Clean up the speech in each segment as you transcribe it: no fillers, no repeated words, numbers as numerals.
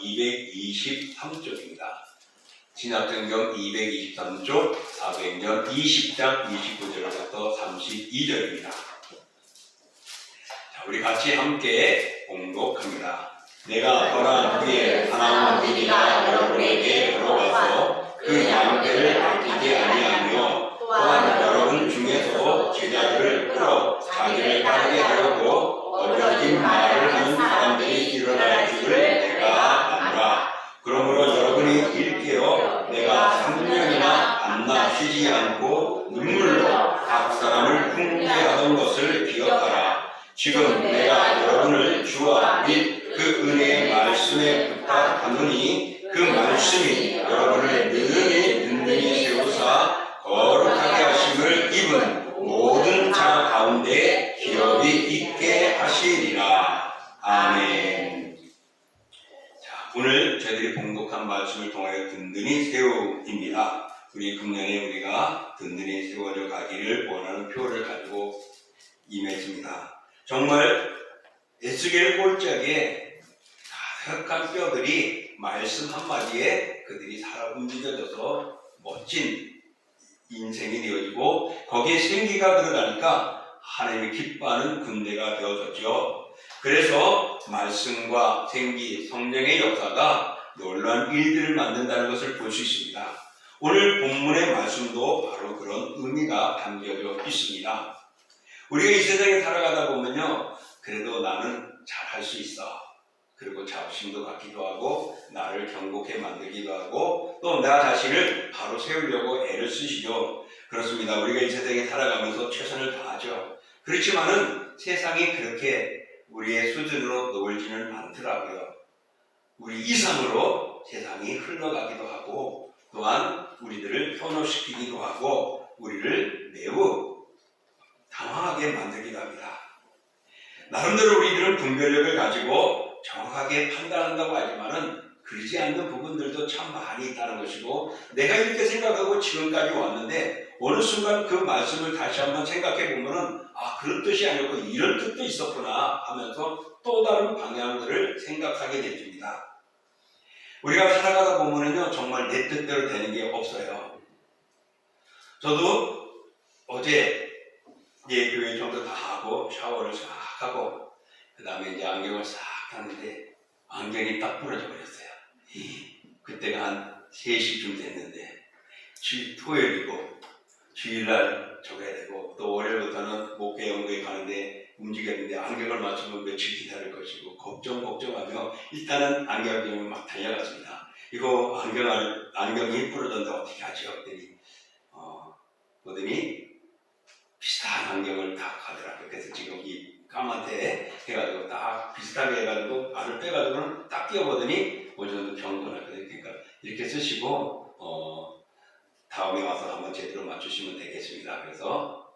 223쪽입니다. 신약성경 223쪽 사도행전 20장 29절부터 32절입니다. 자, 우리 같이 함께 봉독합니다. 내가 떠난 후에 하나님 무리가 여러분에게 들어가서 그 양떼를 아끼지 아니하며 또한 여러분 중에서 제자들을 끌어 자기를 따르게 하려고 어려진 말을 하는 사람들이 일어날 줄을 내가 아노라. 그러므로 여러분이 일깨어 내가 3년이나 밤낮 쉬지 않고 눈물로 각 사람을 훈계하던 것을 기억하라. 지금 내가 여러분을 주와 및 그 은혜의 말씀에 부탁하노니 그 말씀이 여러분을 능히 든든히 세우사 거룩하게 하심을 입은 모든 자 가운데 기업이 있게 하시리라. 아멘. 자, 오늘 저희들이 봉독한 말씀을 통하여 든든히 세움입니다. 우리 금년에 우리가 든든히 세워져 가기를 원하는 표를 가지고 임했습니다. 정말 에스겔 골짜기에 가득한 뼈들이 말씀 한마디에 그들이 살아 움직여져서 멋진 인생이 되어지고 거기에 생기가 들어가니까 하나님이 기뻐하는 군대가 되어졌죠. 그래서 말씀과 생기, 성령의 역사가 놀라운 일들을 만든다는 것을 볼 수 있습니다. 오늘 본문의 말씀도 바로 그런 의미가 담겨져 있습니다. 우리가 이 세상에 살아가다 보면요, 그래도 나는 잘할 수 있어. 그리고 자부심도 갖기도 하고 나를 경고케 만들기도 하고 또 나 자신을 바로 세우려고 애를 쓰시죠. 그렇습니다. 우리가 이 세상에 살아가면서 최선을 다하죠. 그렇지만은 세상이 그렇게 우리의 수준으로 놀지는 않더라고요. 우리 이상으로 세상이 흘러가기도 하고 또한 우리들을 현혹시키기도 하고 우리를 매우 당황하게 만들기도 합니다. 나름대로 우리들은 분별력을 가지고 정확하게 판단한다고 하지만은 그러지 않는 부분들도 참 많이 있다는 것이고 내가 이렇게 생각하고 지금까지 왔는데 어느 순간 그 말씀을 다시 한번 생각해 보면은 그런 뜻이 아니었고 이런 뜻도 있었구나 하면서 또 다른 방향들을 생각하게 됩니다. 우리가 살아가다 보면은요 정말 내 뜻대로 되는 게 없어요. 저도 어제 교회 정도 다 하고 샤워를 싹 하고 그 다음에 이제 안경을 싹 하는데 안경이 딱 부러져 버렸어요. 그때가 한 3시쯤 됐는데 토요일이고 주일날 적어야 되고 또 월요일부터는 목회 연구에 가는데 움직였는데 안경을 맞추면 며칠 기다릴 것이고 걱정하며 일단은 안경을 막 달려갔습니다. 이거 안경이 부러졌는데 어떻게 하지? 보더니 비슷한 안경을 다 가더라고요. 그래서 지금 이 까맣게 해가지고 딱 비슷하게 해가지고 알을 빼가지고는 딱 끼워보더니 어느 정도 경건하거든요. 그러니까 이렇게 쓰시고 다음에 와서 한번 제대로 맞추시면 되겠습니다. 그래서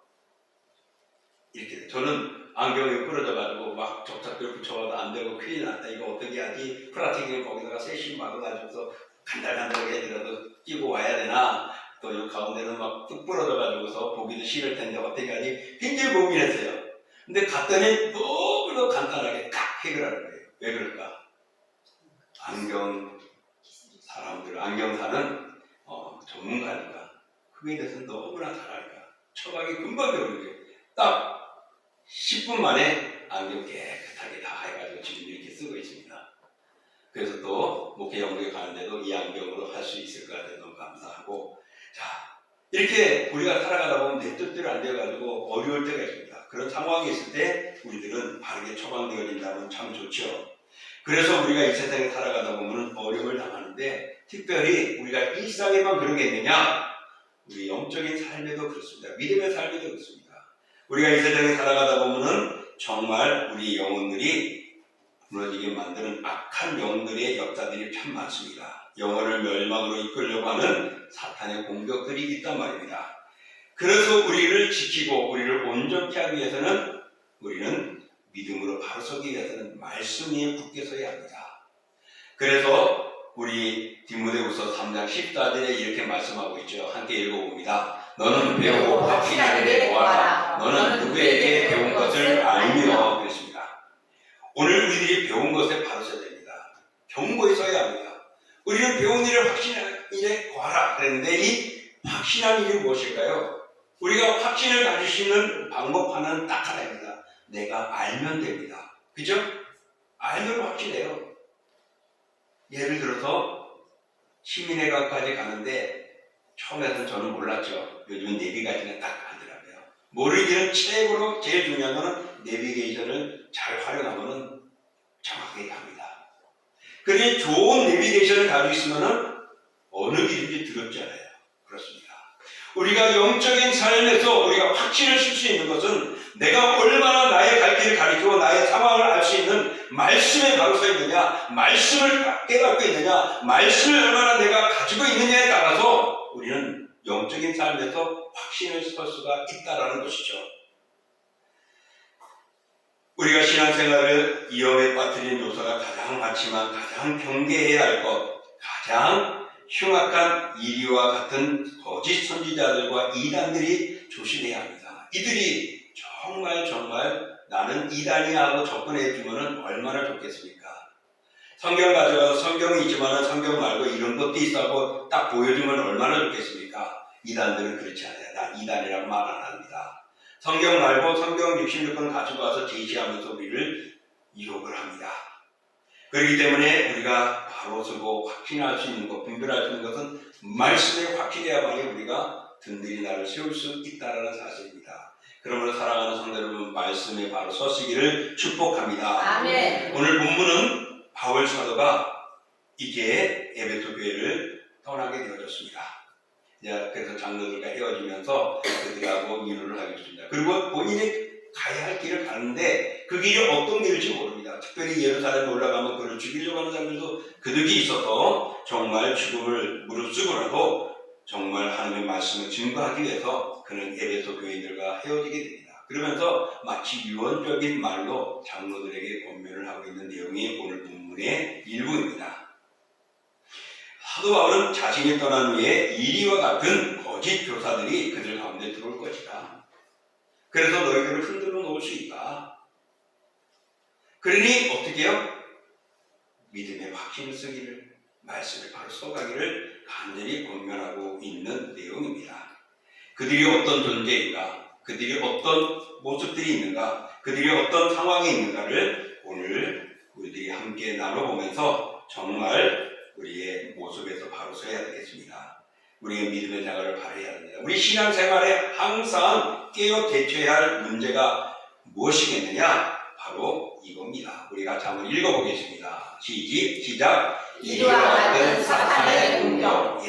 이렇게 저는 안경이 부러져가지고 막 접착제를 붙여봐도 안 되고 큰일 났다. 이거 어떻게 하지? 프라틱을 거기다가 세심 막아가지고서 간달간달하게 해더라도 끼고 와야 되나? 또 이 가운데는 막 뚝 부러져가지고서 보기도 싫을 텐데 어떻게 하지? 굉장히 고민했어요. 근데 갔더니 너무나 간단하게 딱 해결하는 거예요. 왜 그럴까? 안경사는 전문가니까 그에 대해서는 너무나 잘하니까 처방이 금방 되는 거예요. 딱 10분 만에 안경 깨끗하게 다 해가지고 지금 이렇게 쓰고 있습니다. 그래서 또 목회 연구에 가는데도 이 안경으로 할 수 있을 것 같아서 너무 감사하고 자 이렇게 우리가 살아가다 보면 내 뜻대로 안 돼가지고 어려울 때가 있습니다. 그런 상황이 있을 때 우리들은 바르게 처방되어진다면 참 좋죠. 그래서 우리가 이 세상에 살아가다 보면 어려움을 당하는데 특별히 우리가 일상에만 그러겠느냐? 우리 영적인 삶에도 그렇습니다. 믿음의 삶에도 그렇습니다. 우리가 이 세상에 살아가다 보면 정말 우리 영혼들이 무너지게 만드는 악한 영들의 역사들이 참 많습니다. 영혼을 멸망으로 이끌려고 하는 사탄의 공격들이 있단 말입니다. 그래서 우리를 지키고 우리를 온전케 하기 위해서는 우리는 믿음으로 바로 서기 위해서는 말씀 위에 굳게 서야 합니다. 그래서 우리 디모데후서 3장 14절에 이렇게 말씀하고 있죠. 함께 읽어봅니다. 너는 배우고 확신이 되게 보아라. 너는 누구에게 배운 것을 알며 그랬습니다. 오늘 우리들이 배운 것에 바로 서야 됩니다. 경고에 서야 합니다. 우리는 배운 일을 확신한 일에 거하라 그랬는데 이 확신한 일이 무엇일까요? 우리가 확신을 가질 수 있는 방법 하나는 딱 하나입니다. 내가 알면 됩니다. 그죠? 알면 확신해요. 예를 들어서 시민회관까지 가는데 처음에는 저는 몰랐죠. 요즘은 내비게이션이 딱 하더라고요. 모르기는 최고로 제일 중요한 거는 내비게이션을 잘 활용하면 정확하게 갑니다. 그러니 좋은 내비게이션을 가지고 있으면 어느 길인지 두렵지 않아요. 그렇습니다. 우리가 영적인 삶에서 우리가 확신을 줄 수 있는 것은 내가 얼마나 나의 갈 길을 가리키고 나의 상황을 알 수 있는 말씀에 바로 서 있느냐, 말씀을 깨닫고 있느냐, 말씀을 얼마나 내가 가지고 있느냐에 따라서 우리는 영적인 삶에서 확신을 설 수가 있다는 것이죠. 우리가 신앙생활을 위험에 빠뜨리는 요소가 가장 많지만 가장 경계해야 할 것, 가장 흉악한 이리와 같은 거짓 선지자들과 이단들이 조심해야 합니다. 이들이 정말 나는 이단이야 하고 접근해 주면 얼마나 좋겠습니까? 성경 가져가서 성경이 있지만 성경 말고 이런 것도 있어 하고 딱 보여주면 얼마나 좋겠습니까? 이단들은 그렇지 않아요. 난 이단이라고 말 안 합니다. 성경 말고 성경 66권 가져가서 제시하면서 우리를 유혹을 합니다. 그렇기 때문에 우리가 바로 서고 확신할 수 있는 것, 분별할 수 있는 것은 말씀에 확신해야만이 우리가 든든히 나를 세울 수 있다는 사실입니다. 그러므로 사랑하는 성도 여러분, 말씀에 바로 서시기를 축복합니다. 아멘. 오늘 본문은 바울 사도가 이제 에베소 교회를 떠나게 되어졌습니다. 그래서 장로들과 헤어지면서 그들하고 위로를 하게 됐습니다. 그리고 본인이 가야 할 길을 가는데 그 길이 어떤 길일지 모릅니다. 특별히 예루살렘에 올라가면 그를 죽이려고 하는 사람들도 그득이 있어서 정말 죽음을 무릅쓰고라도 정말 하나님의 말씀을 증거하기 위해서 그는 에베소 교인들과 헤어지게 됩니다. 그러면서 마치 유언적인 말로 장로들에게 권면을 하고 있는 내용이 오늘 본문의 일부입니다. 사도 바울은 자신이 떠난 후에 이리와 같은 거짓 교사들이 그들 가운데 들어올 것이다. 그래서 너희들을 흔들어 놓을 수 있다. 그러니 어떻게 해요? 믿음의 확신을 쓰기를, 말씀을 바로 써가기를 간절히 권면하고 있는 내용입니다. 그들이 어떤 존재인가, 그들이 어떤 모습들이 있는가, 그들이 어떤 상황에 있는가를 오늘 우리들이 함께 나눠보면서 정말 우리의 모습에서 바로 서야 되겠습니다. 우리의 믿음의 생활을 바라야 됩니다. 우리 신앙생활에 항상 깨어 대처해야 할 문제가 무엇이겠느냐? 바로 이겁니다. 우리 같이 한번 읽어보겠습니다. 시작. 이리와 같은 사탄의 공격.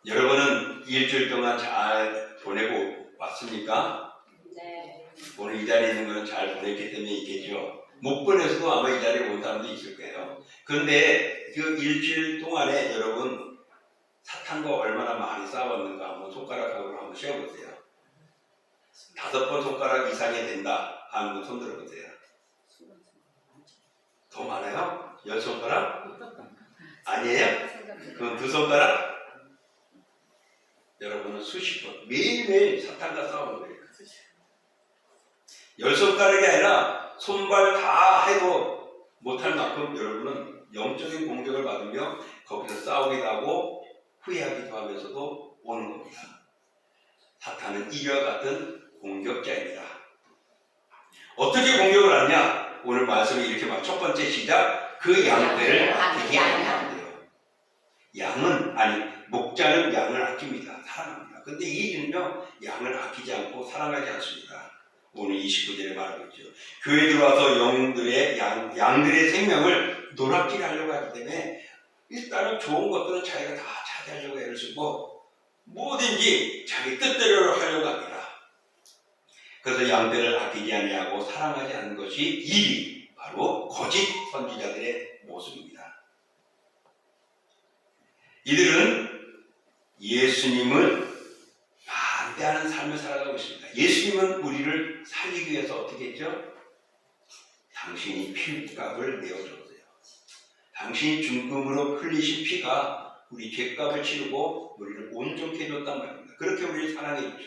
여러분은 일주일 동안 잘 보내고 왔습니까? 네. 오늘 이 자리에 있는 것은 잘 보냈기 때문에 있겠죠. 못 보내서도 아마 이 자리에 온 사람도 있을 거예요. 그런데 그 일주일 동안에 여러분 사탄과 얼마나 많이 싸웠는가 한번 손가락으로 한번 세어보세요. 5번 손가락 이상이 된다 하는 분 손 들어보세요. 더 많아요? 10손가락? 아니에요? 그럼 2손가락? 여러분은 수십 번 매일매일 사탄과 싸우는 거예요. 10손가락이 아니라 손발 다 해도 못할 만큼 여러분은 영적인 공격을 받으며 거기서 싸우기도 하고 후회하기도 하면서도 오는 겁니다. 사탄은 이와 같은 공격자입니다. 어떻게 공격을 하느냐? 오늘 말씀이 이렇게 막 첫 번째 시작. 그 양떼를 아끼게 하면 돼요. 목자는 양을 아낍니다. 사랑합니다. 근데 이 일은요, 양을 아끼지 않고 사랑하지 않습니다. 오늘 29절에 말하고 있죠. 교회에 들어와서 양들의 생명을 노랗게 하려고 하기 때문에 일단은 좋은 것들은 자기가 다 차지하려고 애를 쓰고 뭐든지 자기 뜻대로 하려고 합니다. 그래서 양떼를 아끼지 아니하고 사랑하지 않는 것이 이 바로 거짓 선지자들의 모습입니다. 이들은 예수님을 반대하는 삶을 살아가고 있습니다. 예수님은 우리를 살리기 위해서 어떻게 했죠? 당신이 피값을 내어줬어요. 당신이 중금으로 흘리신 피가 우리 죄값을 치르고 우리를 온전케 해줬단 말입니다. 그렇게 우리를 사랑해 주셨어요.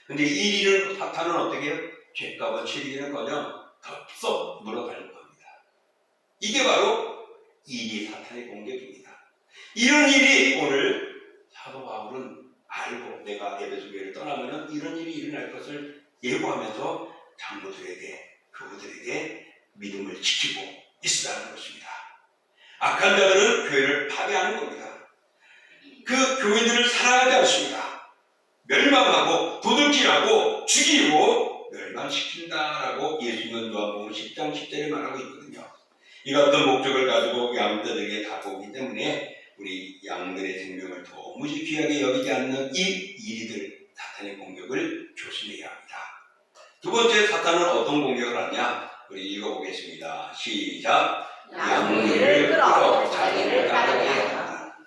근데 이 일을 사탄은 어떻게 해요? 죄값을 치르기는커녕 덥석 물어가려고 합니다. 이게 바로 일이 사탄의 공격입니다. 이런 일이 오늘 사도 바울은 알고 내가 에베소 교회를 떠나면은 이런 일이 일어날 것을 예고하면서 장로들에게 교우들에게 믿음을 지키고 있으라는 것입니다. 악한 자들은 교회를 파괴하는 겁니다. 그 교인들을 사랑하지 않습니다. 멸망하고 도둑질하고 죽이고 멸망시킨다라고 예수님은 요한복음 10장 10절에 말하고 있거든요. 이 같은 목적을 가지고 양떼들에게 다가오기 때문에 우리 양들의 생명을 도무지 귀하게 여기지 않는 이 이리들 사탄의 공격을 조심해야 합니다. 두 번째, 사탄은 어떤 공격을 하냐? 우리 읽어보겠습니다. 시작. 양무리를 끌어 자기를 따르게 합니다.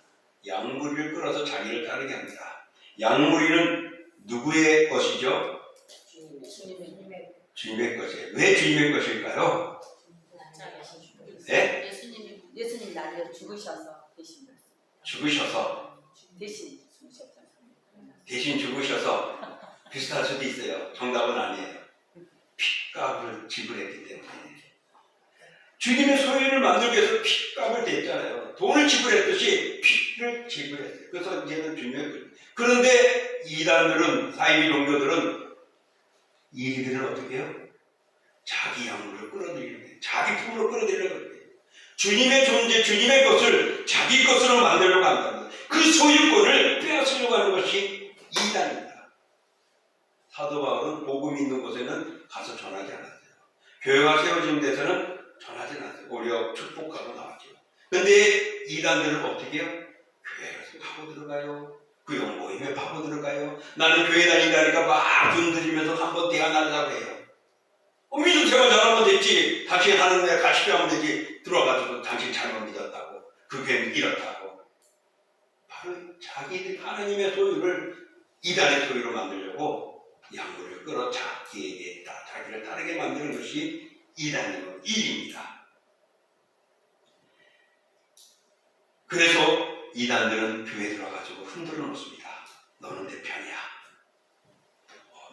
양무리를 끌어서 자기를 따르게 합니다. 양무리는 누구의 것이죠? 주님의 것이에요. 왜 주님의 것일까요? 네? 예수님 날려 죽으셔서 대신 죽으셔서 대신 죽으셔서 비슷할 수도 있어요. 정답은 아니에요. 핏값을 지불했기 때문에 주님의 소유를 만들기 위해서 핏값을 댔잖아요. 돈을 지불했듯이 피를 지불했어요. 그래서 이제는 주님의 것. 그런데 이단들은 사이비 종교들은 이들을 어떻게 해요? 자기 양물을 끌어들이는 거예요. 자기 품으로 끌어들이는 거예요. 주님의 존재, 주님의 것을 자기 것으로 만들려고 한다는 거예요. 그 소유권을 빼앗으려고 하는 것이 이단입니다. 사도 바울은 복음 있는 곳에는 가서 전하지 않았어요. 교회가 세워진 데서는 전하지 않았어요. 오히려 축복하고 나왔죠. 그런데 이단들은 어떻게 해요? 교회에 가서 파고 들어가요. 구역 모임에 파고 들어가요. 나는 교회 다닌다니까 막 눈들이면서 한번 대안하려고 해요. 믿음 생활 잘하면 됐지. 다시 하는 데 같이 하면 되지. 들어와가지고 당신 잘못 믿었다고. 그 교회는 이렇다고. 바로 자기들 하나님의 소유를 이단의 소유로 만들려고 양물을 끌어 자기에게 자기를 따르게 만드는 것이 이단의 일입니다. 그래서 이단들은 교회에 들어가지고 흔들어 놓습니다. 너는 내 편이야.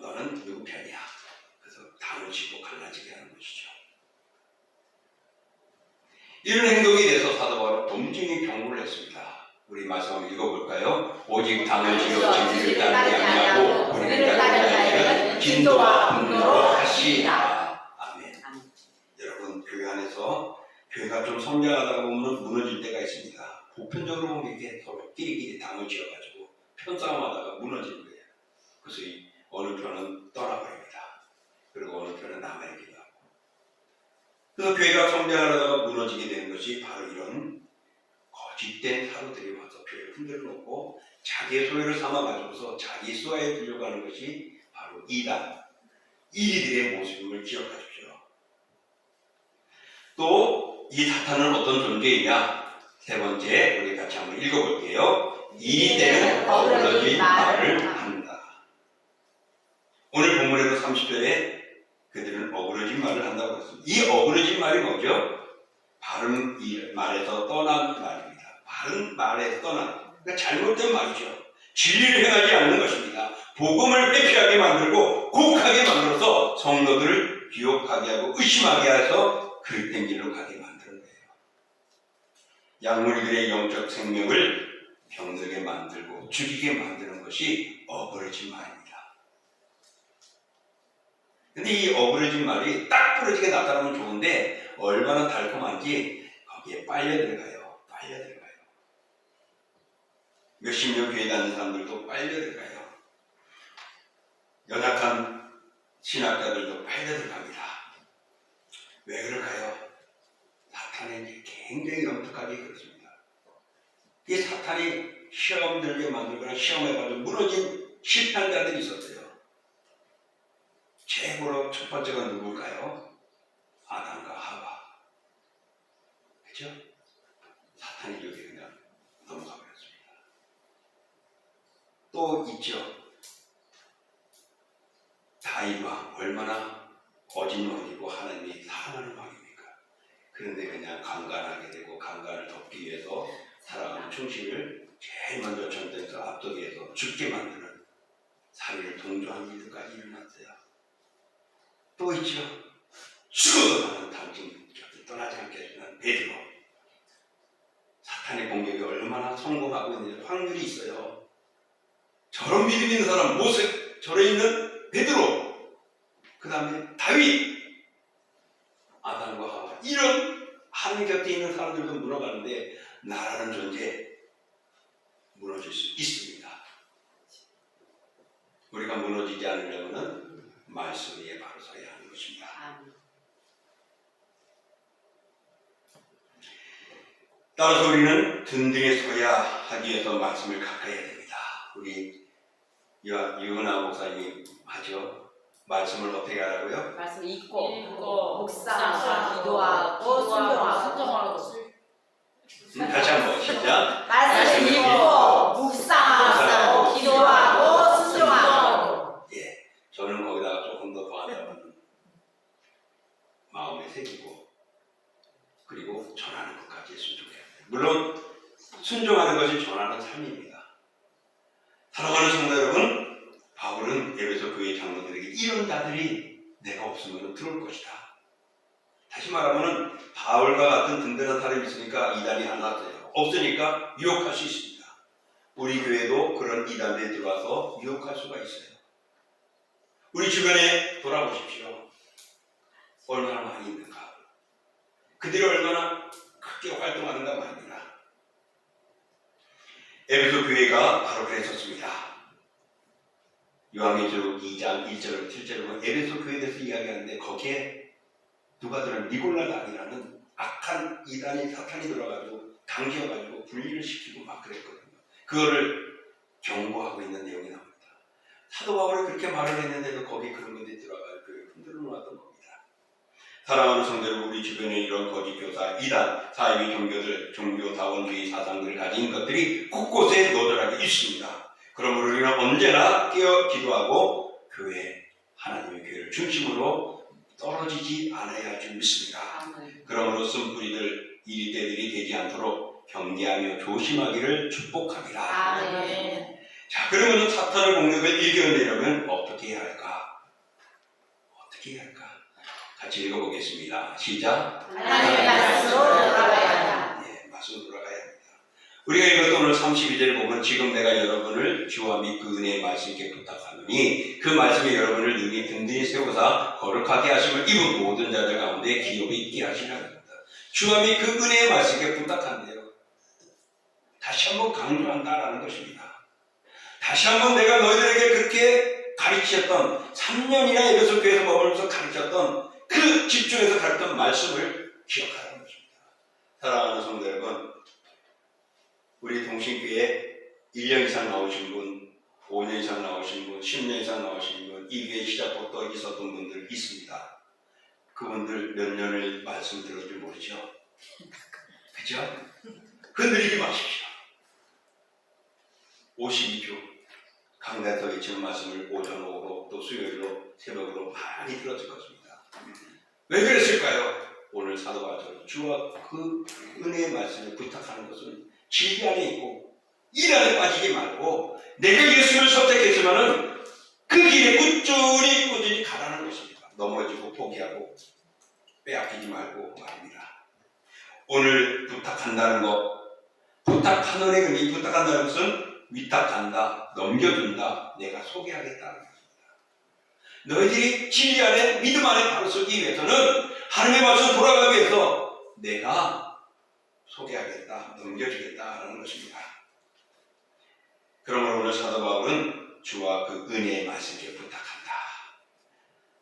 너는 누구 편이야. 그래서 당을 치고 갈라지게 하는 것이죠. 이런 행동에 대해서 사도 바울은 엄중히 경고를 했습니다. 우리 말씀 한번 읽어볼까요? 오직 당을 지어 진리를 따르지 아니하고 우리를 따르는 자에게는 진도와 분노로 하시리라. 아멘. 여러분, 교회 안에서 교회가 좀 성장하다가 보면 무너질 때가 있습니다. 보편적으로 보면 이게 서로 끼리끼리 당을 지어가지고 편싸움하다가 무너지는 거예요. 그래서 어느 편은 떠나버립니다. 그리고 어느 편은 남아있기도 하고. 그래서 교회가 성장하다가 무너지게 되는 것이 바로 이런 거짓된 사도들이 와서 교회를 흔들어 놓고 자기의 소유를 삼아가지고서 자기 수하에 들려고 하는 것이 바로 이단, 이리들의 모습임을 기억하십시오. 또 이 사탄은 어떤 존재이냐? 세 번째, 우리 같이 한번 읽어볼게요. 이리들은 어그러진 말을 한다. 오늘 본문에도 30절에 그들은 어그러진 말을 한다고 했습니다. 이 어그러진 말이 뭐죠? 바른 말에서 떠난 말입니다. 바른 말에서 떠난, 그러니까 잘못된 말이죠. 진리를 행하지 않는 것입니다. 복음을 회피하게 만들고 곡하게 만들어서 성도들을 기억하게 하고 의심하게 해서 그릇된 길로 가게 만드는 거예요. 양무리들의 영적 생명을 병들게 만들고 죽이게 만드는 것이 어그러진 말입니다. 근데 이 어그러진 말이 딱 부러지게 나타나면 좋은데 얼마나 달콤한지 거기에 빨려 들어가요. 몇십 년 교회 다니는 사람들도 빨려 들어가요. 연약한 신학자들도 빨려 들어갑니다. 왜 그럴까요? 사탄이 굉장히 영특하게 그렇습니다. 이 사탄이 시험 들게 만들거나 시험해가지고 무너진 실패한 자들이 있었어요. 최고로 첫 번째가 누굴까요? 아담과 하와. 그죠? 사탄이 여기 그냥 넘어가 버렸습니다. 또 있죠. 다윗 왕, 얼마나 거진 왕이고 하나님이 사랑하는 왕입니까? 그런데 그냥 강간하게 되고 강간을 덮기 위해서 사랑하는 충신을 제일 먼저 전쟁에서 앞서기 위해서 죽게 만드는 살인을 동조한 일들까지 일어났어요. 또 있죠. 죽어! 나는 당신 곁을 떠나지 않겠지만 베드로. 사탄의 공격이 얼마나 성공하고 있는지 확률이 있어요. 저런 믿음 있는 사람 모세, 절에 있는 베드로, 그 다음에 다윗, 아담과 하와, 이런 하나님 곁에 있는 사람들도 무너가는데 나라는 존재 무너질 수 있습니다. 우리가 무너지지 않으려면 말씀 위에 바로 서야 하는 것입니다. 따라서 우리는 든든히 서야 하기 위해서 말씀을 가까이 해야 됩니다. 우리 유은아 목사님이 하죠. 말씀을 어떻게 하라고요? 말씀 읽고 묵상하고 묵상하고 기도하고 순종하고 다시 한번 시작. 말씀 읽고 묵상하고 기도하고 순종하고. 예, 저는 거기다가 조금 더 더한다면 마음에 새기고 그리고 전하는 것까지 순종해야 돼요. 물론 순종하는 것이 전하는 삶입니다. 사랑하는 성도 여러분, 바울은 에베소 교회 장로들에게 이런 자들이 내가 없으면 들어올 것이다. 다시 말하면 바울과 같은 든든한 사람이 있으니까 이단이 안 왔어요. 없으니까 유혹할 수 있습니다. 우리 교회도 그런 이단들이 들어와서 유혹할 수가 있어요. 우리 주변에 돌아보십시오. 얼마나 많이 있는가. 그들이 얼마나 크게 활동하는가 말입니다. 에베소 교회가 바로 그랬었습니다. 요한계시록 2장 1절 7절을 보면 에베소 교회에 대해서 이야기하는데 거기에 누가 들은 니골라당이라는 악한 이단이 사탄이 들어가지고 당겨가지고 분리를 시키고 막 그랬거든요. 그거를 경고하고 있는 내용이 나옵니다. 사도 바울이 그렇게 말을 했는데도 거기 그런 것들이 들어가지고 흔들어 놓았던 겁니다. 사랑하는 성도들, 우리 주변에 이런 거짓 교사, 이단, 사이비 종교들, 종교다원주의 사상들을 가진 것들이 곳곳에 노출하게 있습니다. 그러므로 우리는 언제나 깨어 기도하고 교회, 하나님의 교회를 중심으로 떨어지지 않아야 할 줄 믿습니다. 그러므로 쓴뿌리들, 이리 때들이 되지 않도록 경계하며 조심하기를 축복합니다. 아멘. 자, 그러면 사탄의 공격을 이겨내려면 어떻게 해야 할까? 어떻게 해야 할까? 같이 읽어보겠습니다. 시작. 하나님의 말씀으로 돌아가야 한다. 네, 말씀으로 돌아가야 합니다. 우리가 읽었던 오늘 32절 보면 지금 내가 여러분을 주와 및 그 은혜의 말씀께 부탁하노니 그 말씀이 여러분을 능히 든든히 세우사 거룩하게 하심을 입은 모든 자들 가운데 기업이 있게 하시라 합니다. 주와 및 그 은혜의 말씀께 부탁한대요. 다시 한번 강조한다라는 것입니다. 다시 한번 내가 너희들에게 그렇게 가르쳤던 3년이나 에베소 교회에서 머물면서 가르쳤던 그 집중해서 가르쳤던 말씀을 기억하라는 것입니다. 사랑하는 성도 여러분, 우리 동신교회에 1년 이상 나오신 분, 5년 이상 나오신 분, 10년 이상 나오신 분, 이 교회 시작부터 있었던 분들 있습니다. 그분들 몇 년을 말씀 들었는지 모르죠? 그죠? 흔들리지 마십시오. 52주 강단에서 외치는 말씀을 오전, 오후로 또 수요일로 새벽으로 많이 들었을 것입니다. 왜 그랬을까요? 오늘 사도 바울은 주와 그 은혜의 말씀을 부탁하는 것은 진리 안에 있고 일 안에 빠지지 말고 내가 예수를 선택했으면 그 길에 꾸준히 가라는 것입니다. 넘어지고 포기하고 빼앗기지 말고 말입니다. 오늘 부탁한다는 것, 부탁하는 의미, 부탁한다는 것은 위탁한다, 넘겨준다, 내가 소개하겠다는 것입니다. 너희들이 진리 안에 믿음 안에 바로 서기 위해서는 하나님의 말씀 돌아가기 위해서 내가 소개하겠다, 넘겨주겠다라는 것입니다. 그러므로 오늘 사도 바울은 주와 그 은혜의 말씀을 부탁한다.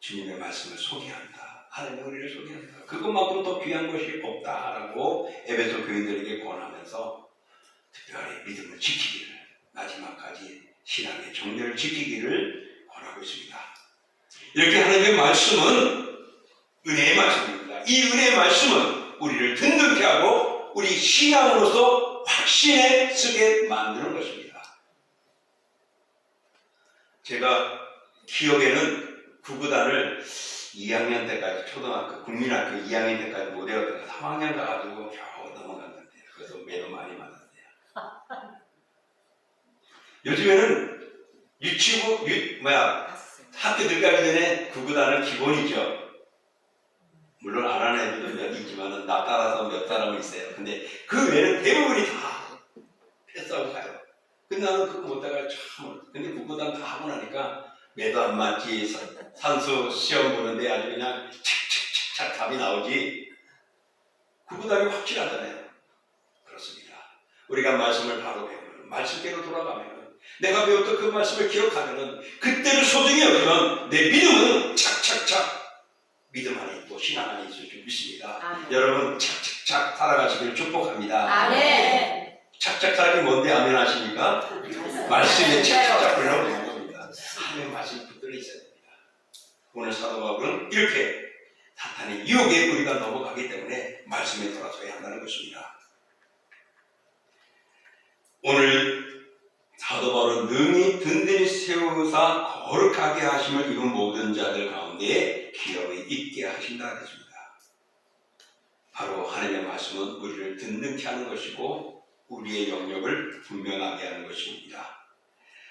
주님의 말씀을 소개한다. 하나님의 은혜를 소개한다. 그것만큼 더 귀한 것이 없다라고 에베소 교인들에게 권하면서 특별히 믿음을 지키기를, 마지막까지 신앙의 정렬을 지키기를 권하고 있습니다. 이렇게 하나님의 말씀은 은혜의 말씀입니다. 이 은혜의 말씀은 우리를 든든케 하고 우리 신앙으로서 확신에 쓰게 만드는 것입니다. 제가 기억에는 구구단을 2학년 때까지, 초등학교, 국민학교 2학년 때까지 못 외웠다가 3학년 가가지고 겨우 넘어갔는데, 그래서 매도 많이 맞았대요. 요즘에는 학교 들어가기 전에 구구단은 기본이죠. 물론 안 하는 애들도 몇 있지만은 나 따라서 몇 사람은 있어요. 근데 그 외에는 대부분이 다 근데 나는 그거 못다가 참, 근데 국고단 다 하고 나니까 매도 안 맞지, 산수 시험 보는데 아주 그냥 착착착착 답이 나오지. 국고단이 확실하잖아요. 그렇습니다. 우리가 말씀을 바로 배우면, 말씀대로 돌아가면, 내가 배웠던 그 말씀을 기억하면, 그때를 소중히 여기면 내 믿음은 착착착 믿음 안에 있고 신앙 안에 있을 줄 믿습니다. 아멘. 여러분 착착착 살아가시길 축복합니다. 아멘. 착착 살기 뭔데 아멘 하십니까? 말씀에 착착착 걸려고 되는 겁니다. 하나님의 말씀이 붙들려 있어야 됩니다. 오늘 사도 바울은 이렇게 사탄의 유혹에 우리가 넘어가기 때문에 말씀에 돌아서야 한다는 것입니다. 오늘 사도 바울은 능히 든든히 세우사 거룩하게 하심을 입은 모든 자들 가운데 기업이 있게 하신다 그랬습니다. 바로 하나님의 말씀은 우리를 든든케 하는 것이고 우리의 영역을 분명하게 하는 것입니다.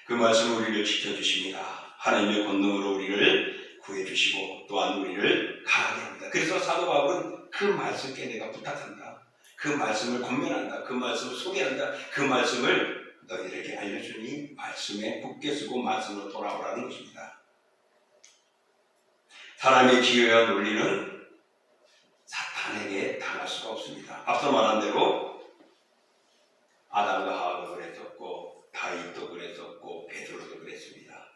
그 말씀은 우리를 지켜주십니다. 하나님의 권능으로 우리를 구해주시고 또한 우리를 강하게 합니다. 그래서 사도 바울은 그 말씀께 내가 부탁한다. 그 말씀을 권면한다. 그 말씀을 소개한다. 그 말씀을 너희들에게 알려주니 말씀에 굳게 쓰고 말씀으로 돌아오라는 것입니다. 사람의 기회와 논리는 사탄에게 당할 수가 없습니다. 앞서 말한 대로 아담과 하와도 그랬었고 다윗도 그랬었고 베드로도 그랬습니다.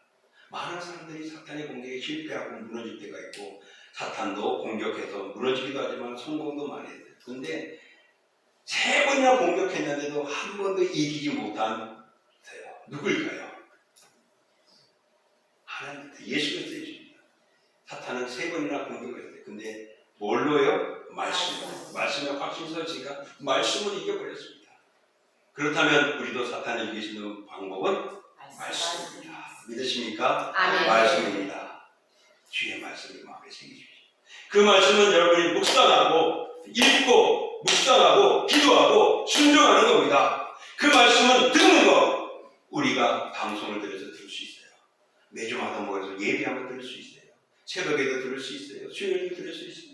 많은 사람들이 사탄의 공격에 실패하고 무너질 때가 있고 사탄도 공격해서 무너지기도 하지만 성공도 많이 했어요. 그런데 3번이나 공격했는데도 한 번도 이기지 못한 누굴까요? 하나님, 예수 그리스도입니다. 사탄은 3번이나 공격을 했어요. 근데 뭘로요? 말씀에 확신 서지가 말씀을 이겨버렸습니다. 그렇다면 우리도 사탄을 이길 수 있는 방법은 말씀입니다. 믿으십니까? 아멘. 말씀입니다. 주의 말씀이 마음에 새기십시오. 그 말씀은 여러분이 묵상하고 읽고 묵상하고 기도하고 순종하는 겁니다. 그 말씀은 듣는 것. 우리가 방송을 들어서 들을 수 있어요. 매주마다 모여서 예배하면 들을 수 있어요. 새벽에도 들을 수 있어요. 수요일에도 들을 수 있습니다.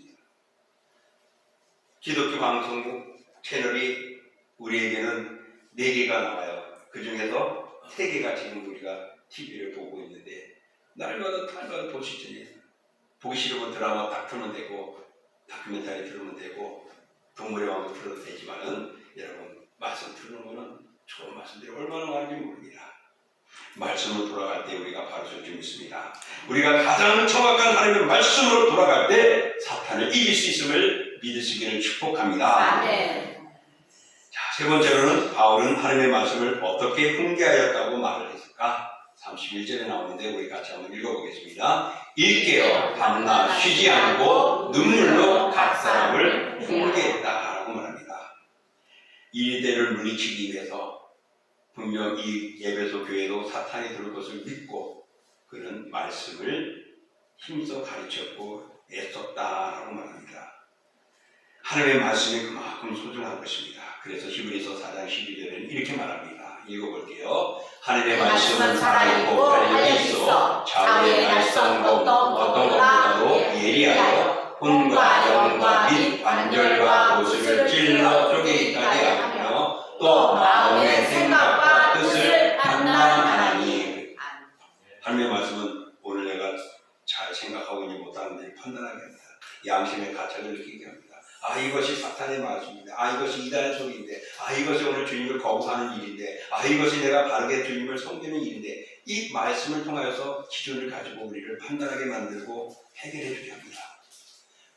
기독교 방송 채널이 우리에게는 4개가 나와요. 그 중에서 3개가 지금 우리가 TV를 보고 있는데 날마다 볼 수 있잖아요. 보기 싫으면 드라마 딱 틀면 되고 다큐멘터리 들으면 되고 동물의 왕도 들어도 되지만은 여러분 말씀 듣는 거는 좋은 말씀들이 얼마나 많은지 모릅니다. 말씀으로 돌아갈 때 우리가 바로 설 줄 믿습니다. 우리가 가장 정확한 하나님의 말씀으로 돌아갈 때 사탄을 이길 수 있음을 믿으시기를 축복합니다. 아멘. 자, 3번째로는 바울은 하나님의 말씀을 어떻게 훈계하였다고 말을 했을까? 31절에 나오는데 우리 같이 한번 읽어보겠습니다. 일깨어 밤낮 쉬지 않고 눈물로 각 사람을 훈계했다라고 말합니다. 이 일대를 물리치기 위해서 분명 이 에베소 교회도 사탄이 들을 것을 믿고 그는 말씀을 힘써 가르쳤고 애썼다라고 말합니다. 하나님의 말씀이 그만큼 소중한 것입니다. 그래서 히브리서 4장 12절에는 이렇게 말합니다. 읽어볼게요. 하나님의 말씀은 살아있고 활력이 있어 좌우의 날성과 어떤 것보다도 예리하여 혼과 영과 및 관절과 모습을 찔러 쪼개기까지 하며 또 마음의 생각과 뜻을 판단하나니. 하나님의 말씀은 오늘 내가 잘 생각하고 있지 못하는데 판단하게 합니다. 양심의 가책을 느끼게 합니다. 아, 이것이 사탄의 말씀인데, 아, 이것이 이단의 소리인데, 아, 이것이 오늘 주님을 거부하는 일인데, 아, 이것이 내가 바르게 주님을 섬기는 일인데, 이 말씀을 통하여서 기준을 가지고 우리를 판단하게 만들고 해결해 주게 합니다.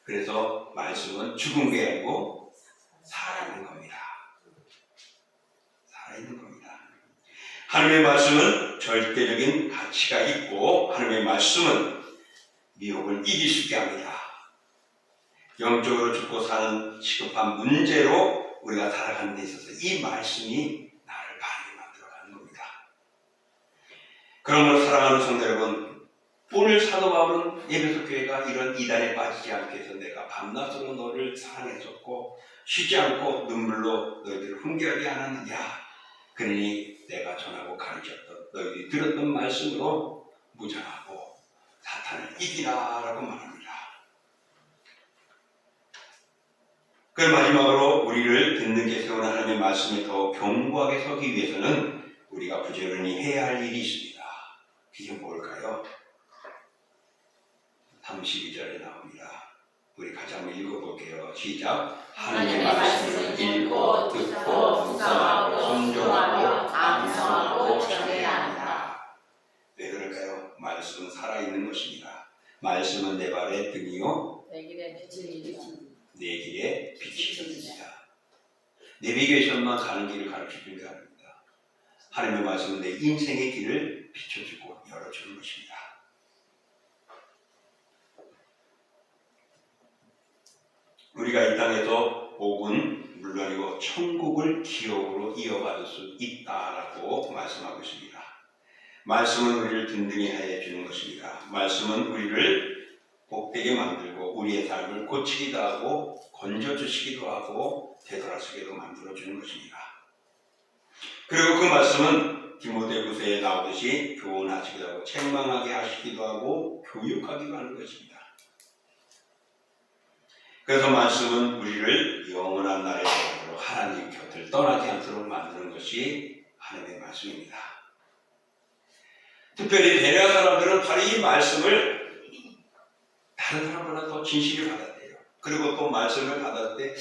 그래서 말씀은 죽은 게 아니고 살아있는 겁니다. 살아있는 겁니다. 하나님의 말씀은 절대적인 가치가 있고 하나님의 말씀은 미혹을 이길 수 있게 합니다. 영적으로 죽고 사는 시급한 문제로 우리가 살아가는 데 있어서 이 말씀이 나를 바르게 만들어가는 겁니다. 그러므로 사랑하는 성도 여러분, 오늘 사도 바울은 에베소 교회가 이런 이단에 빠지지 않게 해서 내가 밤낮으로 너를 사랑했었고 쉬지 않고 눈물로 너희들을 훈계하게 하느냐. 그러니 내가 전하고 가르쳤던 너희들이 들었던 말씀으로 무장하고 사탄을 이기라라고 말합니다. 그 마지막으로 우리를 듣는 게 세운 하나님의 말씀에 더 견고하게 서기 위해서는 우리가 부지런히 해야 할 일이 있습니다. 그게 뭘까요? 32절에 나옵니다. 우리 같이 한번 읽어볼게요. 시작. 하나님의 말씀을 읽고 듣고 묵상하고 순종하며 암송하고 전해야 한다. 왜 그럴까요? 말씀은 살아있는 것입니다. 말씀은 내 발의 등이요 내 길에 빛이 내 길에 빛이 됩니다. 내비게이션만 가는 길을 가르쳐주는 게 아닙니다. 하나님의 말씀은 내 인생의 길을 비춰주고 열어주는 것입니다. 우리가 이 땅에서 복은 물론이고 천국을 기업으로 이어받을 수 있다라고 말씀하고 있습니다. 말씀은 우리를 든든히 해 주는 것입니다. 말씀은 우리를 복되게 만들고 우리의 삶을 고치기도 하고 건져주시기도 하고 되돌아서게도 만들어주는 것입니다. 그리고 그 말씀은 디모데후서에 나오듯이 교훈하시기도 하고 책망하게 하시기도 하고 교육하기도 하는 것입니다. 그래서 말씀은 우리를 영원한 나라의 자녀로 하나님 곁을 떠나지 않도록 만드는 것이 하나님의 말씀입니다. 특별히 베레아 사람들은 바로 이 말씀을 다른 사람보다 더 진실히 받았대요. 그리고 또 말씀을 받았을 때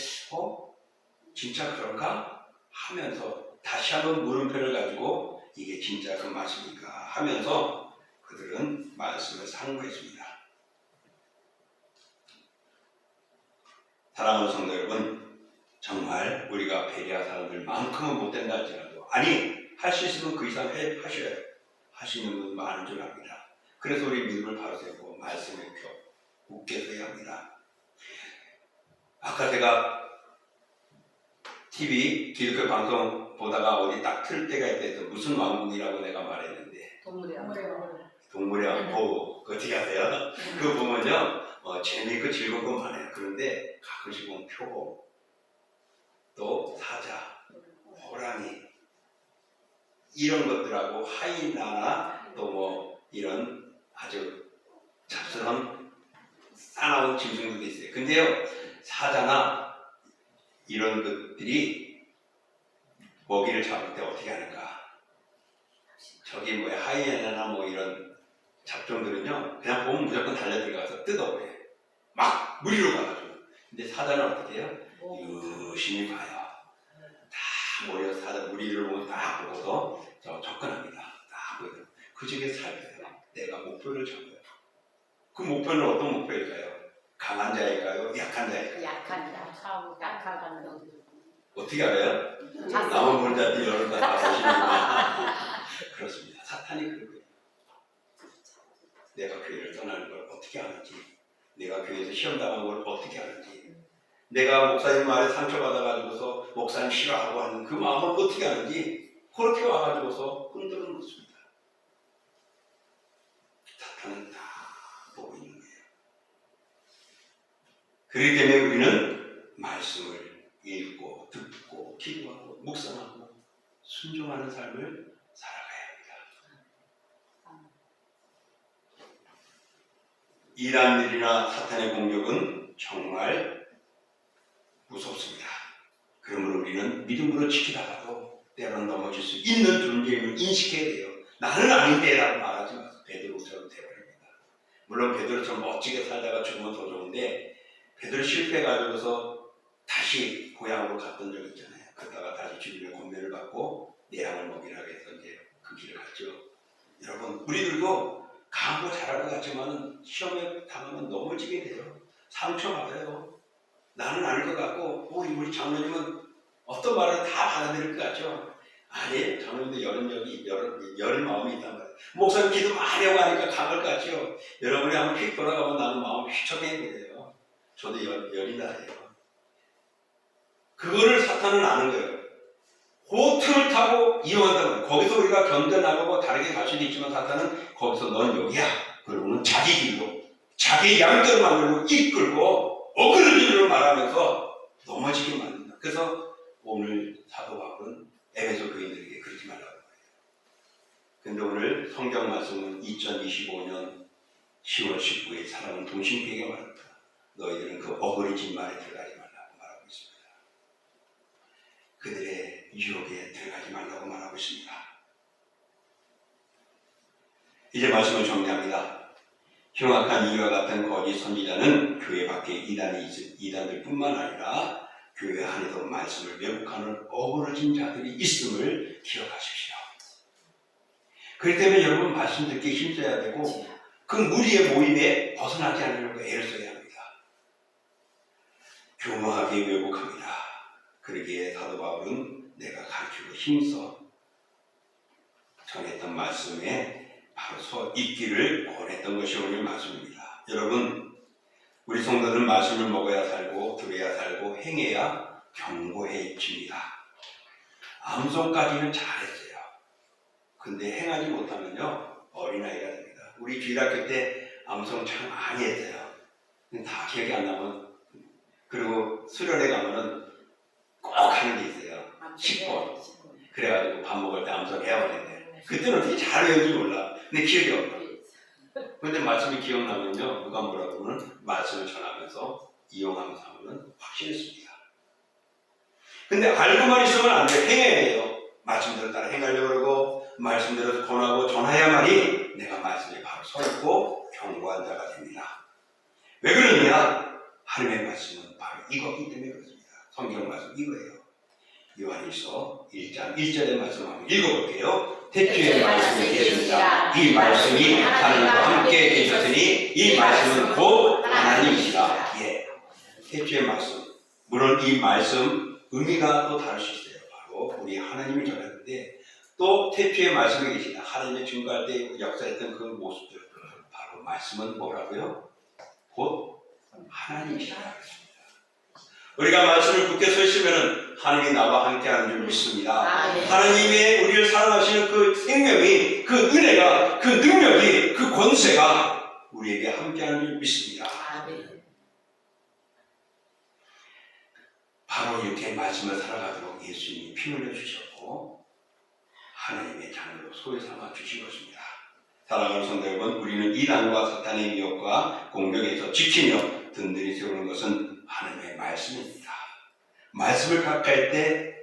진짜 그런가? 하면서 다시 한번 물음표를 가지고 이게 진짜 그 말씀인가 하면서 그들은 말씀을 상고했습니다. 사랑하는 성도 여러분, 정말 우리가 베레아 사람들만큼은 못된다 할지라도 할 수 있으면 그 이상 하셔야 할 수 있는 분 많은 줄 압니다. 그래서 우리 믿음을 바로 세우고 말씀에 굳게 서야 합니다. 아까 제가 TV 기독교 방송 보다가 어디 딱 틀 때가 있대서 무슨 왕국이라고 내가 말했는데 동물의 왕국 어떻게 하세요? 그거 보면요 재미있고 즐겁고 많아요. 그런데 가끔씩 보면 표범 또 사자 호랑이 이런 것들하고 하이나나 또 뭐 이런 아주 잡스러운 싸나운 짐승들도 있어요. 근데요 사자나 이런 것들이 먹이를 잡을 때 어떻게 하는가? 저기 뭐야 하이에나나 뭐 이런 잡종들은요 그냥 보면 무조건 달려들어가서 뜯어버려요. 막 무리로 가가지고. 근데 사자는 어떻게 해요? 유심히 봐요. 다 모여 사자 무리를 보면 다 보고서 접근합니다. 다 보여. 그 중에 살펴요. 내가 목표를 잡아요. 그 목표는 어떤 목표일까요? 강한 자일까요? 약한 자일까요? 약한 자, 어떻게 알아요? 남은 본자들이 여러 다 보시는구나. 그렇습니다. 사탄이 그런 거예요. 내가 교회를 떠나는 걸 어떻게 아는지, 내가 교회에서 시험당한 걸 어떻게 아는지, 내가 목사님 말에 상처받아가지고서 목사님 싫어하고 하는 그 마음을 어떻게 아는지 그렇게 와가지고서 흔들어 놓습니다. 사탄은 다 보고 있는 거예요. 그렇기 때문에 우리는 말씀을 읽고 듣고 기도하고 묵상하고 순종하는 삶을 살아가야 합니다. 이단들이나 사탄의 공격은 정말 무섭습니다. 그러므로 우리는 믿음으로 지키다가도 때로는 넘어질 수 있는 존재임을 인식해야 돼요. 나는 아닌데 라고 말하지 마세요. 베드로처럼 되어버립니다. 물론 베드로처럼 멋지게 살다가 죽으면 더 좋은데 베드로 실패해가지고서 다시 고향으로 갔던 적 있잖아요. 그러다가 다시 주님의 권면을 받고 내 양을 먹이라 해서 이제 그 길을 갔죠. 여러분 우리들도 강하고 잘할 것 같지만 시험에 당하면 넘어지게 돼요. 상처받아요. 나는 아닐 것 같고 우리 장로님은 어떤 말을 다 받아들일 것 같죠. 아니 장로님도 여린 마음이 있단 말이에요. 목사님 기도 많이 하고 하니까 강할 것 같죠. 여러분이 한번 휙 돌아가면 나는 마음이 휘청해 보여요. 저도 여린 나예요. 그거를 사탄은 아는 거예요. 그 틈을 타고 이용한다는 거예요. 거기서 우리가 견뎌나가고 다르게 갈 수도 있지만 사탄은 거기서 넌 여기야. 그러고는 자기 길로 자기 양대로 만들고 이끌고 어그런 일로 말하면서 넘어지게 만든다. 그래서 오늘 사도 바울은 에베소 교인들에게 그러지 말라고 해요. 근데 오늘 성경 말씀은 2025년 10월 19일 사랑하는 동심교회가 말합니다. 너희들은 그 어그러진 말에 들어가지 말라고 말하고 있습니다. 그들의 유혹에 들어가지 말라고 말하고 있습니다. 이제 말씀을 정리합니다. 흉악한 이와 같은 거짓 선지자는 교회 밖에 이단들 뿐만 아니라 교회 안에도 말씀을 왜곡하는 어그러진 자들이 있음을 기억하십시오. 그렇기 때문에 여러분 말씀 듣기 힘써야 되고 그 무리의 모임에 벗어나지 않으려고 애를 써야 합니다. 교묘하게 왜곡합니다. 그러기에 사도 바울은 내가 가르치고 힘써 전했던 말씀에 바로 서 있기를 권했던 것이 오늘 말씀입니다. 여러분, 우리 성도들은 말씀을 먹어야 살고 들어야 살고 행해야 경고해집니다. 암송까지는 잘했어요. 근데 행하지 못하면요 어린아이가 됩니다. 우리 주일학교 때 암송 참 많이 했어요. 근데 다 기억이 안 나면 그리고 수련회 가면은 꼭 하는 게 있어요. 10번. 그래가지고 밥 먹을 때 암송 해야 되는데 그때는 어떻게 잘 외운지 몰라. 근데 기억이 없어. 근데 말씀이 기억나면요 누가 뭐라고 하면 말씀을 전하면서 이용하면서 하면 확실했습니다. 근데 알고만 있으면 안 돼. 행해야 해요. 말씀대로 따라 행하려고 그러고 말씀대로 권하고 전해야만이 내가 말씀에 바로 서 있고 경고한 자가 됩니다. 왜 그러냐? 하나님의 말씀은 바로 이거기 때문에 그렇습니다. 성경 말씀 이거예요. 요한일서 1장 1절의 말씀 한번 읽어볼게요. 태초에 말씀이 계십니다. 이 말씀이 하나님과 함께 계셨으니 이 말씀은 곧 하나님이시다. 예, 태초의 말씀. 물론 이 말씀 의미가 또 다를 수 있어요. 바로 우리 하나님이 전하는데 또 태초의 말씀이 계시다. 하나님의 증거할 때 역사했던 그 모습들. 바로 말씀은 뭐라고요? 곧 하나님이시다. 우리가 말씀을 굳게 서 있으면 하나님이 나와 함께하는 줄 믿습니다. 하나님의 우리를 사랑하시는 그 생명이, 그 은혜가, 그 능력이, 그 권세가 우리에게 함께하는 줄 믿습니다. 바로 이렇게 말씀을 살아가도록 예수님이 피 흘려주셨고 하나님의 자녀로 소유 삼아 주신 것입니다. 사랑하는 성도 여러분, 우리는 이단과 사탄의 미혹과 공격에서 지키며 든든히 세우는 것은 하나님의 말씀입니다. 말씀을 각할 때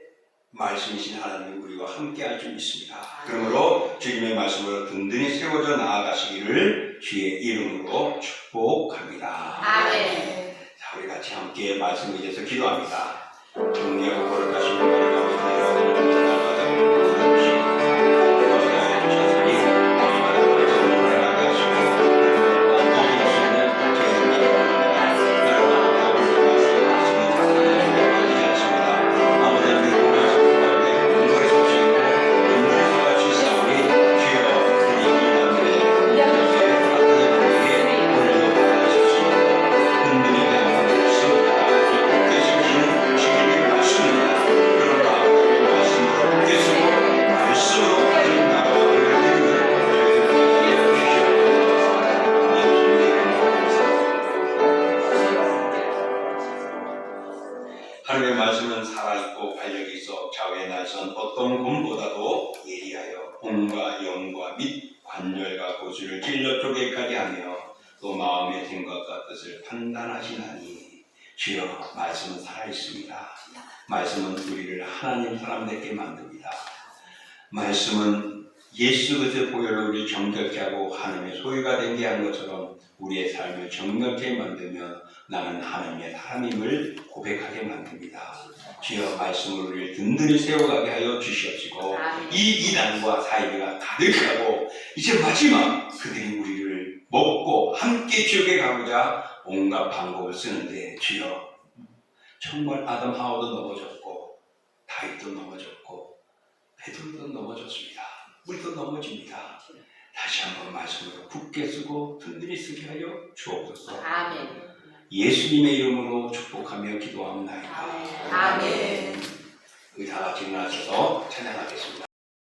말씀이신 하나님이 우리와 함께할 줄 믿습니다. 그러므로 주님의 말씀으로 든든히 세워져 나아가시기를 주의 이름으로 축복합니다. 아멘. 자, 우리 같이 함께 말씀을 위해서 기도합니다. 정리하고 거룩하신 하나님 아버지 날마다 부르시고 거룩하여 주셨으니 날마다 말씀을 살아가게 하시고 이길 수 있는 죄인들을 날마다 말씀을 하시는 하십니다. 아버지 하나님 공부하시고 가운데 공부할 수 없이 공부할 수 있사오니 주여 우리 이만들의 이야기에 사탄의 공격에 오늘도 받아주십시오. 든든히 되어 있습니다. 이렇게 주시는 주님의 말씀입니다. 그러나 이 말씀으로 계속 말씀으로 하는 나라와 하나님을 하나님의 말씀은 살아있고 활력이 있어 좌우에 날선 어떤 검보다도 예리하여 몸과 영과 및 관절과 고수를 찔러 쪼개까지 하며 또 마음의 생각과 뜻을 판단하시나니 주여 말씀은 살아있습니다. 말씀은 우리를 하나님 사람답게 만듭니다. 말씀은 예수 그리스도의 보혈로 우리를 정결케 하고 하나님의 소유가 되게 한 것처럼 우리의 삶을 정결케 만들며 나는 하나님의 사람임을 고백하게 만듭니다. 주여 말씀을 우리를 든든히 세워가게 하여 주시옵시고 이 이단과 사이비가 가득하고 이제 마지막 그들이 우리를 먹고 함께 지옥에 가고자 온갖 방법을 쓰는데 주여 정말 아담 하와도 넘어졌고 다윗도 넘어졌고 베드로도 넘어졌습니다. 우리도 넘어집니다. 다시 한번 말씀으로 굳게 쓰고 든든히 쓰게 하여 주옵소서. 아멘. 예수님의 이름으로 축복하며 기도합니다. 아멘. 우리 다 같이 일어나셔서 찬양하겠습니다.